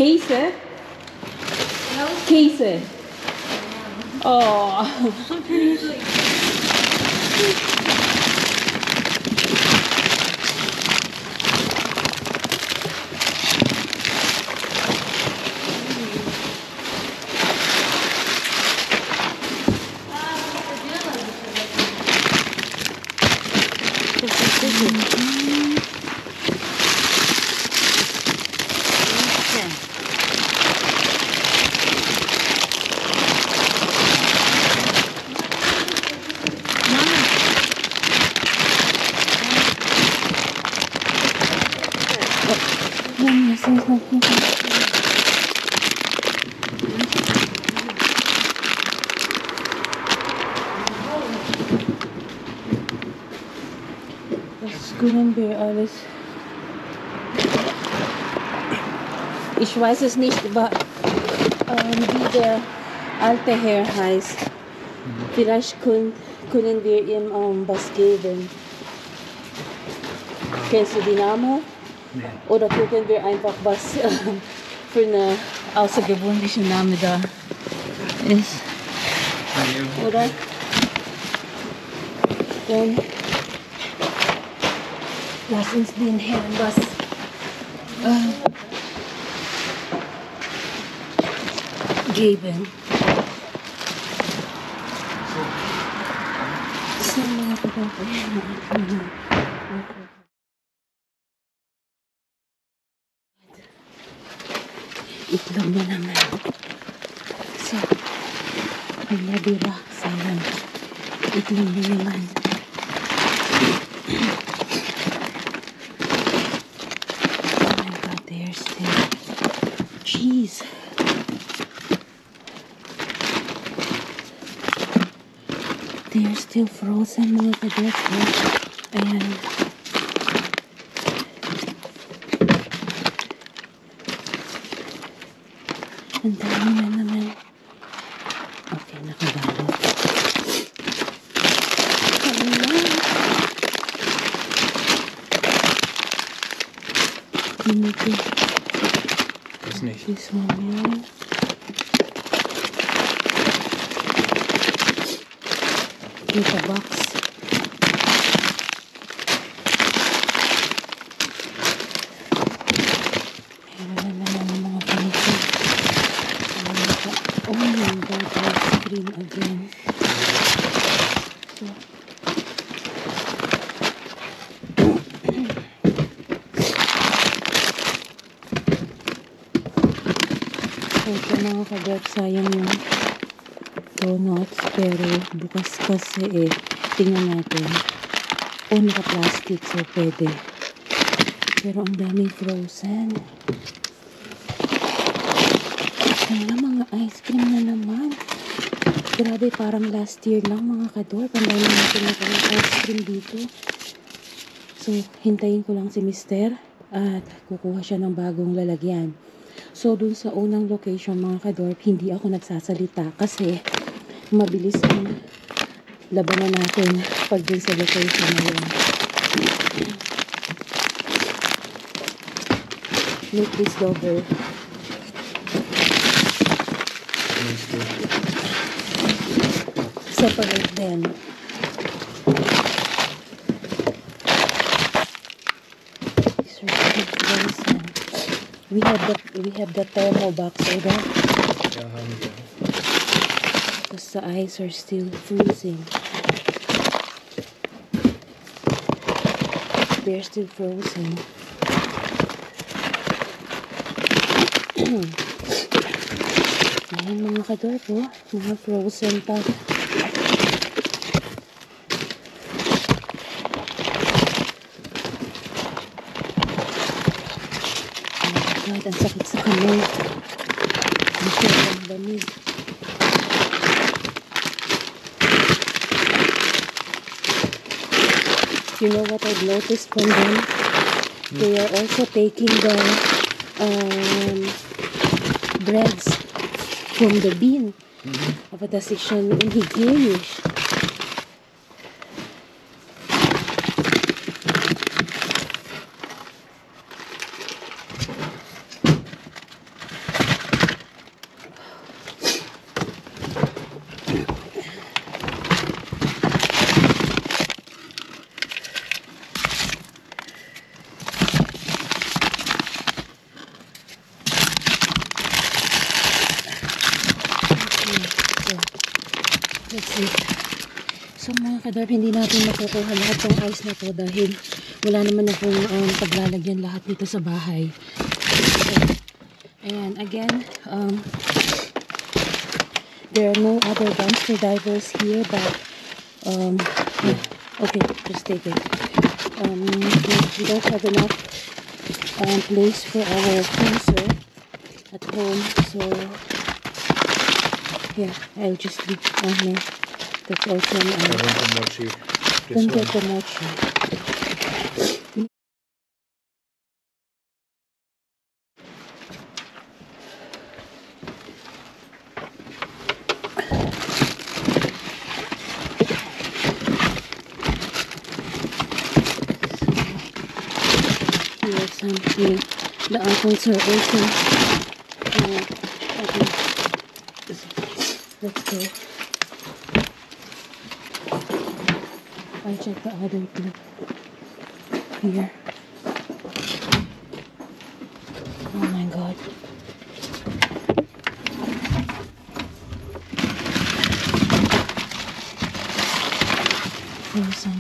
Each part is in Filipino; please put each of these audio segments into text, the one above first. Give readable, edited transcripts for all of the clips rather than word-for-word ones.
Käse? No. Käse. Oh. Das können wir alles. Ich weiß es nicht, wie der alte Herr heißt. Vielleicht können wir ihm was geben. Kennst du die Namen? Nee. Oder gucken wir einfach, was für eine außergewöhnliche Name da ist. Oder? Dann lass uns den Herrn was geben. So, itlog na naman. So, ang nabira. Sayang. Itlog na naman. Oh my God, there's still cheese. They're still frozen, mga kadete. Ayan. Ang dami na naman. Okay, nakabalot. Hindi. Das nicht. This one, yeah. With a box. Meron na naman ng mga ganito. Oh my God, ice cream again. So, ito mga kagat, sayang yung donuts, pero bukas kasi tingnan natin. Naka-plastic, so pwede. Pero ang daming frozen. Kaya mga ice cream na naman. Grabe, parang last year lang mga kador. Pandami natin na ng ice cream dito. So, hintayin ko lang si Mister at kukuha siya ng bagong lalagyan. So, dun sa unang location mga kador, hindi ako nagsasalita kasi mabilis ang labanan natin pag dun sa location na yun. Make this double. Separate them. We have the thermo box, oder? Ja, haben wir. Because the ice are still freezing. They're still frozen. Ayan mga kador po, mga frozen pa. God, ang sakit sa kamay. Ang lamig. You know what I've noticed from them? They are also taking the breads from the bean. Aber das ist schon unhygienisch. So mga kadorp, hindi natin makukuha lahat ng ice na to dahil wala naman akong paglalagyan lahat dito sa bahay. So, ayan, again, there are no other dumpster divers here, but yeah, okay, just take it. We don't have enough place for our freezer at home, so yeah, I'll just leave on here. That's also I want the mochi. don't This get one. the mochi. Here are some here. The apples are open. Okay. Let's go. I'll check the other two. Here. Oh my god. Frozen.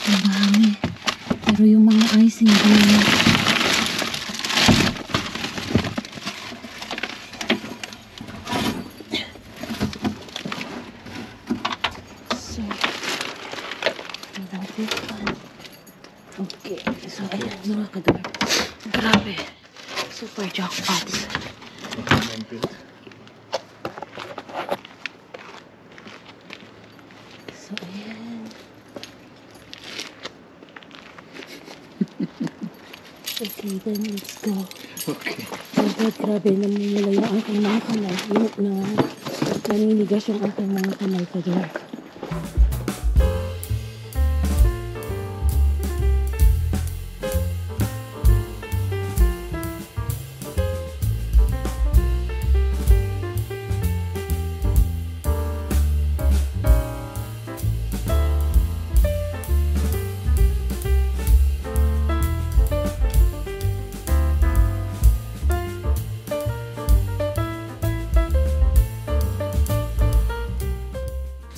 Ang dami. Pero yung mga ice hindi. So, that is fun. Okay, so ayan mga kadorp. Grabe. Super jackpots. So ayan. Okay, then let's go. Okay. Oh God, grabe, namumula yung aking mga kamay. Naninigas yung aking mga kamay kadorp.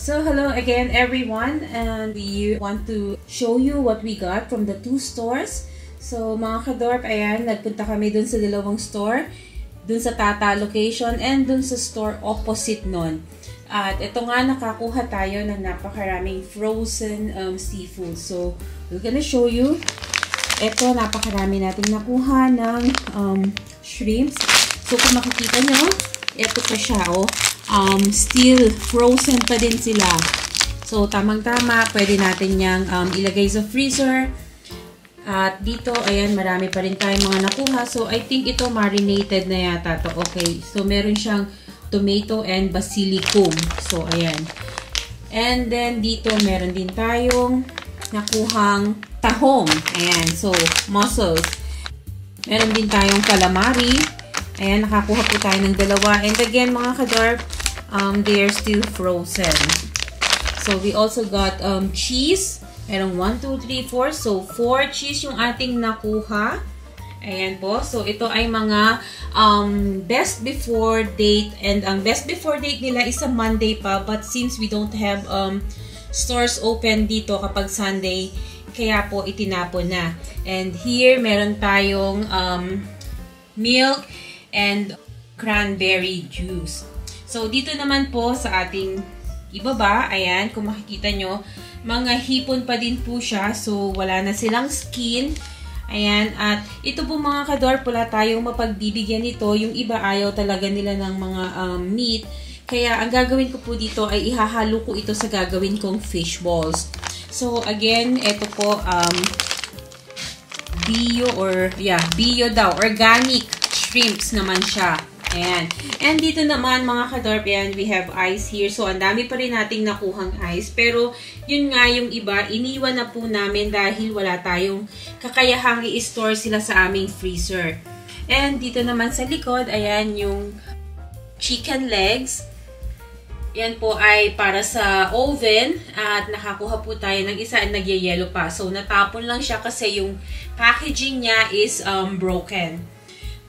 So hello again everyone, and we want to show you what we got from the two stores. So mga kadorp, ayan, nagpunta kami dun sa dalawang store, dun sa Tata location and dun sa store opposite nun. At ito nga, nakakuha tayo ng napakaraming frozen seafood. So we're gonna show you. Ito, napakarami nating nakuha ng shrimps. So kung makikita nyo, ito pa siya, oh. Still frozen pa din sila. So, tamang-tama, pwede natin yang ilagay sa freezer. At dito, ayan, marami pa rin tayong mga nakuha. So, I think ito marinated na yata to. Okay, so meron siyang tomato and basilicum. So, ayan. And then, dito, meron din tayong nakuhang tahong. Ayan, so, mussels. Meron din tayong calamari. Ayan, nakakuha po tayo ng dalawa. And again, mga kadorp, they are still frozen. So, we also got cheese. Merong 1, 2, 3, 4. So, 4 cheese yung ating nakuha. Ayan po. So, ito ay mga best before date. And ang best before date nila is a Monday pa. But since we don't have stores open dito kapag Sunday, kaya po itinapon na. And here, meron tayong milk and cranberry juice. So, dito naman po sa ating ibaba, ayan, kung makikita nyo, mga hipon pa din po siya. So, wala na silang skin. Ayan, at ito po mga kadorp, wala tayong mapagbibigyan nito. Yung iba ayaw talaga nila ng mga meat. Kaya, ang gagawin ko po dito ay ihahalo ko ito sa gagawin kong fish balls. So, again, ito po, bio daw, organic shrimps naman siya. Ayan. And dito naman, mga kadorp, yan, we have ice here. So, ang dami pa rin nating nakuhang ice. Pero, yun nga, yung iba, iniwan na po namin dahil wala tayong kakayahang i-store sila sa aming freezer. And dito naman sa likod, ayan, yung chicken legs. Yan po ay para sa oven. At nakakuha po tayo ng isa at nagyayelo pa. So, natapon lang siya kasi yung packaging niya is broken.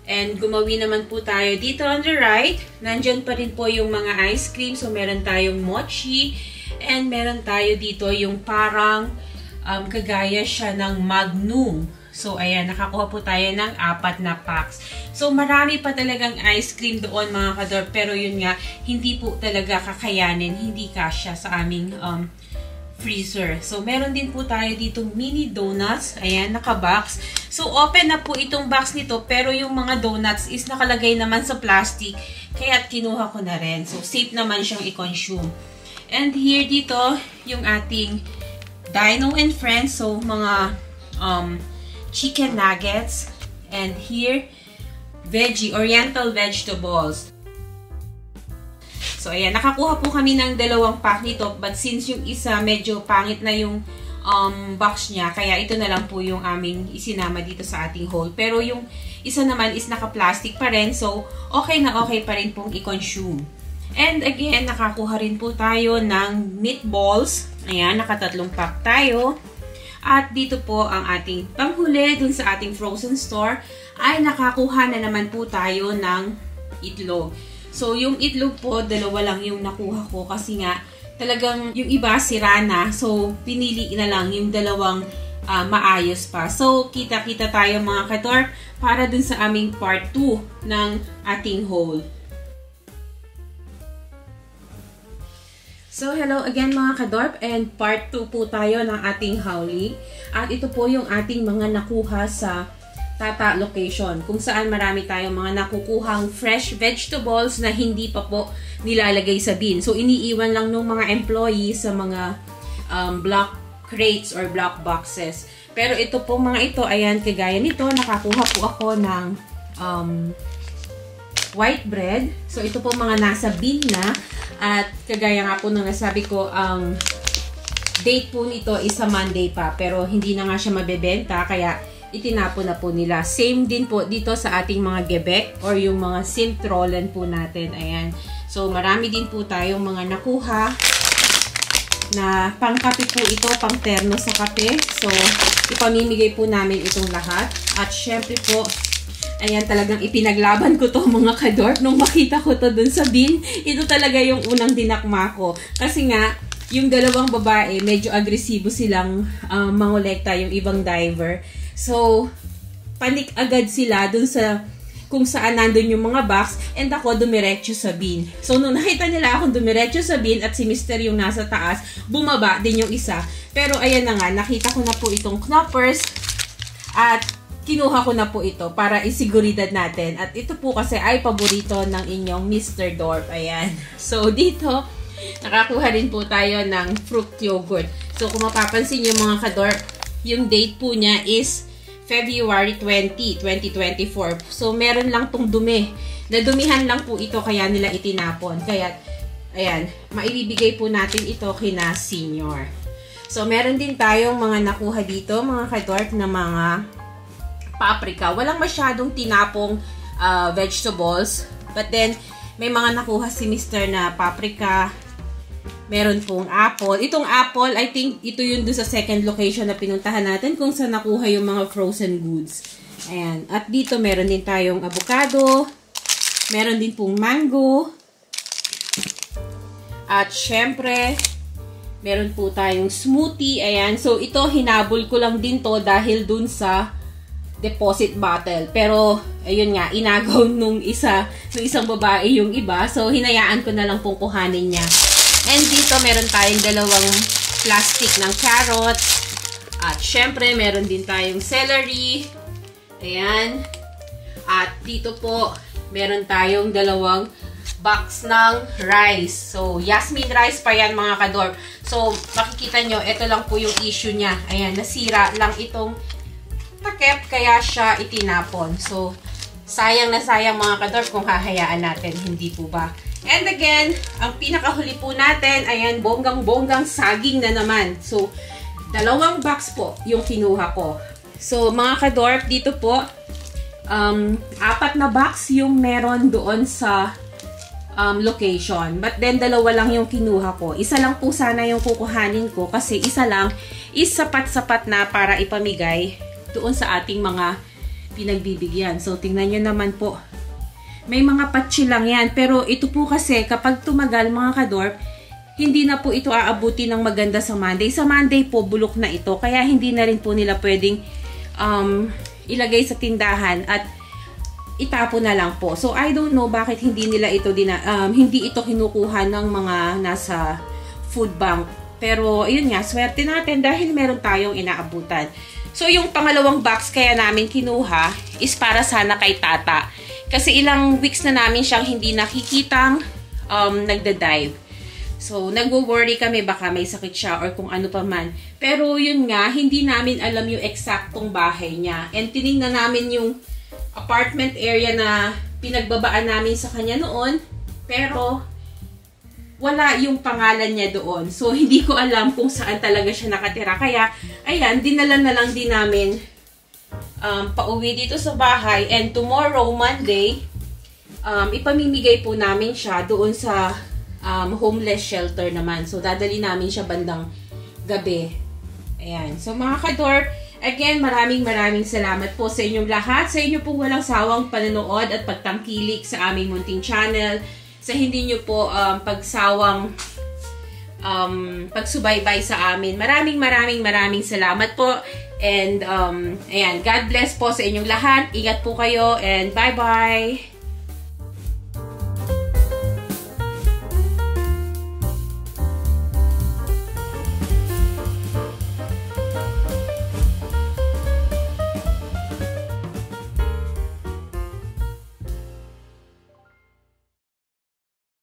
And gumawi naman po tayo dito on the right. Nandyan pa rin po yung mga ice cream. So, meron tayong mochi. And meron tayo dito yung parang kagaya siya ng Magnum. So, ayan, nakakuha po tayo ng 4 na packs. So, marami pa talagang ice cream doon mga kador. Pero yun nga, hindi po talaga kakayanin. Hindi kasya sa aming freezer. So, meron din po tayo dito mini donuts. Ayan, naka-box. So, open na po itong box nito. Pero yung mga donuts is nakalagay naman sa plastic. Kaya kinuha ko na rin. So, safe naman siyang i-consume. And here dito, yung ating Dino and Friends. So, mga chicken nuggets. And here, oriental vegetables. So, ayan. Nakakuha po kami ng 2 pack nito. But since yung isa medyo pangit na yung box niya, kaya ito na lang po yung aming isinama dito sa ating haul. Pero yung isa naman is naka-plastic pa rin. So, okay na okay pa rin pong i-consume. And again, nakakuha rin po tayo ng meatballs. Ayan, naka-3 pack tayo. At dito po ang ating panghuli dun sa ating frozen store ay nakakuha na naman po tayo ng itlog. So, yung itlog po, 2 lang yung nakuha ko kasi nga talagang yung iba sira na. So, pinili na lang yung 2 maayos pa. So, kita-kita tayo mga kadorp para dun sa aming part 2 ng ating haul. So, hello again mga kadorp, and part 2 po tayo ng ating hauling. At ito po yung ating mga nakuha sa Tata location, kung saan marami tayong mga nakukuhang fresh vegetables na hindi pa po nilalagay sa bin. So, iniiwan lang ng mga employees sa mga block crates or block boxes. Pero ito po mga ito, ayan, kagaya nito, nakakuha po ako ng white bread. So, ito po mga nasa bin na. At kagaya nga po nung nasabi ko, ang date po nito is sa Monday pa. Pero hindi na nga siya mabebenta, kaya itinapon na po nila. Same din po dito sa ating mga gebek or yung mga simtrollen po natin. Ayan. So, marami din po tayong mga nakuha na pangkape po ito, pang terno sa kape. So, ipamimigay po namin itong lahat. At syempre po, ayan, talagang ipinaglaban ko to mga kadorp. Nung makita ko to dun sa bin, ito talaga yung unang dinakma ko. Kasi nga, yung 2 babae, medyo agresibo silang mangolekta, yung ibang diver. So, panik agad sila dun sa kung saan nandun yung mga box, and ako dumiretso sa bin. So, nung nakita nila akong dumiretso sa bin at si Mr. yung nasa taas, bumaba din yung isa. Pero ayan na nga, nakita ko na po itong knoppers at kinuha ko na po ito para isiguridad natin. At ito po kasi ay paborito ng inyong Mr. Dorp. Ayan. So, dito, nakakuha rin po tayo ng fruit yogurt. So, kung mapapansin nyo mga kadorp, yung date po niya is February 20, 2024. So, meron lang tong dumi. Nadumihan lang po ito kaya nila itinapon. Kaya, ayan, maibibigay po natin ito kina senior. So, meron din tayong mga nakuha dito, mga kadorp, na mga paprika. Walang masyadong tinapong vegetables. But then, may mga nakuha si Mr. na paprika. Meron pong apple. Itong apple, I think ito yun dun sa second location na pinuntahan natin kung saan nakuha yung mga frozen goods. Ayan. At dito meron din tayong avocado. Meron din pong mango. At syempre, meron po tayong smoothie. Ayan. So, ito hinabol ko lang din to dahil dun sa deposit bottle. Pero, ayun nga, inagaw nung isang babae yung iba. So, hinayaan ko na lang pong kuhanin niya. And dito, meron tayong 2 plastic ng carrots. At syempre, meron din tayong celery. Ayan. At dito po, meron tayong 2 box ng rice. So, Yasmin rice pa yan mga kadorp. So, makikita nyo, ito lang po yung issue niya. Ayan, nasira lang itong takip, kaya siya itinapon. So, sayang na sayang mga kadorp kung hahayaan natin. Hindi po ba? And again, ang pinakahuli po natin, ayan, bonggang-bonggang saging na naman. So, 2 box po yung kinuha ko. So, mga kadorp, dito po, 4 na box yung meron doon sa location. But then, 2 lang yung kinuha ko. Isa lang po sana yung kukuhanin ko kasi isa lang is sapat-sapat na para ipamigay doon sa ating mga pinagbibigyan. So, tingnan nyo naman po. May mga patsi lang yan. Pero ito po kasi, kapag tumagal mga kadorp, hindi na po ito aabuti ng maganda sa Monday. Sa Monday po, bulok na ito. Kaya hindi na rin po nila pwedeng ilagay sa tindahan at itapo na lang po. So, I don't know bakit hindi nila ito hindi ito kinukuha ng mga nasa food bank. Pero, yun nga, swerte natin dahil meron tayong inaabutan. So, yung pangalawang box kaya namin kinuha is para sana kay tata. Kasi ilang weeks na namin siyang hindi nakikitang nagda-dive. So, nagwo-worry kami baka may sakit siya or kung ano pa man. Pero, yun nga, hindi namin alam yung eksaktong bahay niya. And tinignan namin yung apartment area na pinagbabaan namin sa kanya noon, pero wala yung pangalan niya doon. So, hindi ko alam kung saan talaga siya nakatira. Kaya, ayan, dinala na lang din namin pauwi dito sa bahay. And tomorrow, Monday, ipamimigay po namin siya doon sa homeless shelter naman. So, dadali namin siya bandang gabi. Ayan. So, mga kadorp, again, maraming salamat po sa inyong lahat. Sa inyo pong walang sawang panonood at pagtangkilik sa aming munting channel. Sa hindi nyo po pagsawang pagsubaybay sa amin. Maraming salamat po. And, ayan, God bless po sa inyong lahat. Ingat po kayo and bye-bye!